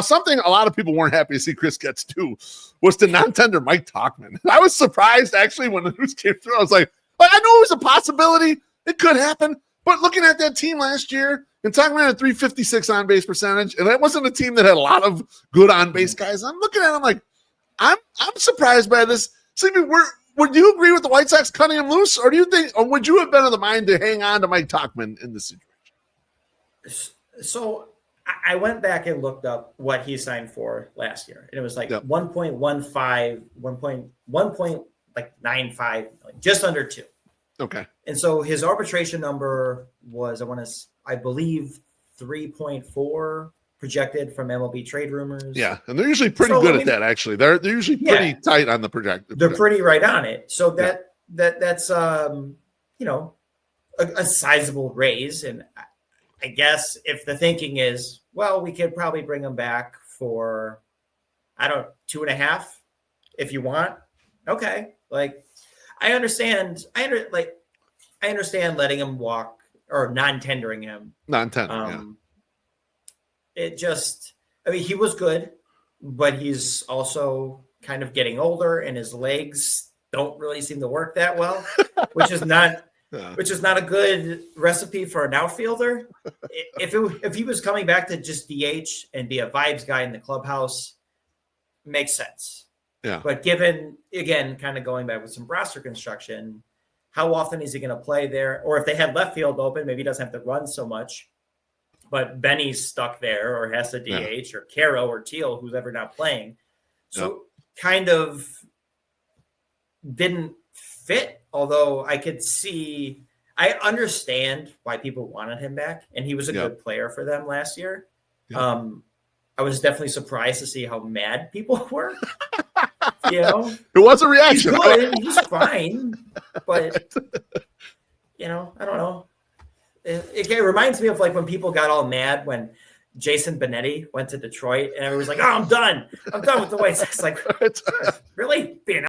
Something a lot of people weren't happy to see Chris Getz do was to non-tender Mike Tauchman. I was surprised actually when the news came through. I was like I know it was a possibility. It could happen. But looking at that team last year, and Tauchman had a 356 on-base percentage, and that wasn't a team that had a lot of good on-base guys. I'm looking at him like, I'm surprised by this. Sleepy, would you agree with the White Sox cutting him loose, or do you think, or would you have been of the mind to hang on to Mike Tauchman in this situation? So I went back and looked up what he signed for last year, and it was like 1.15, 1.95, just under 2. Okay. And so his arbitration number was, I believe, 3.4 projected from MLB trade rumors. Yeah, and they're usually pretty good at that. Actually, they're usually pretty tight on the projected. They're pretty right on it. So that's a sizable raise. And I guess if the thinking is, well, we could probably bring him back for 2.5 if you want. Okay, I understand letting him walk or non-tendering him. It just, he was good, but he's also kind of getting older and his legs don't really seem to work that well, which is not a good recipe for an outfielder. If he was coming back to just DH and be a vibes guy in the clubhouse, makes sense. Yeah. But given, again, kind of going back with some roster construction, how often is he going to play there? Or if they had left field open, maybe he doesn't have to run so much. But Benny's stuck there or has to DH or Caro or Teal, who's ever not playing. So kind of didn't fit, although I understand why people wanted him back. And he was a good player for them last year. Yeah. I was definitely surprised to see how mad people were. It was a reaction. He's good. He's fine. But, I don't know. It reminds me of when people got all mad when Jason Benetti went to Detroit and everyone was like, oh, I'm done with the White Sox. Really? Being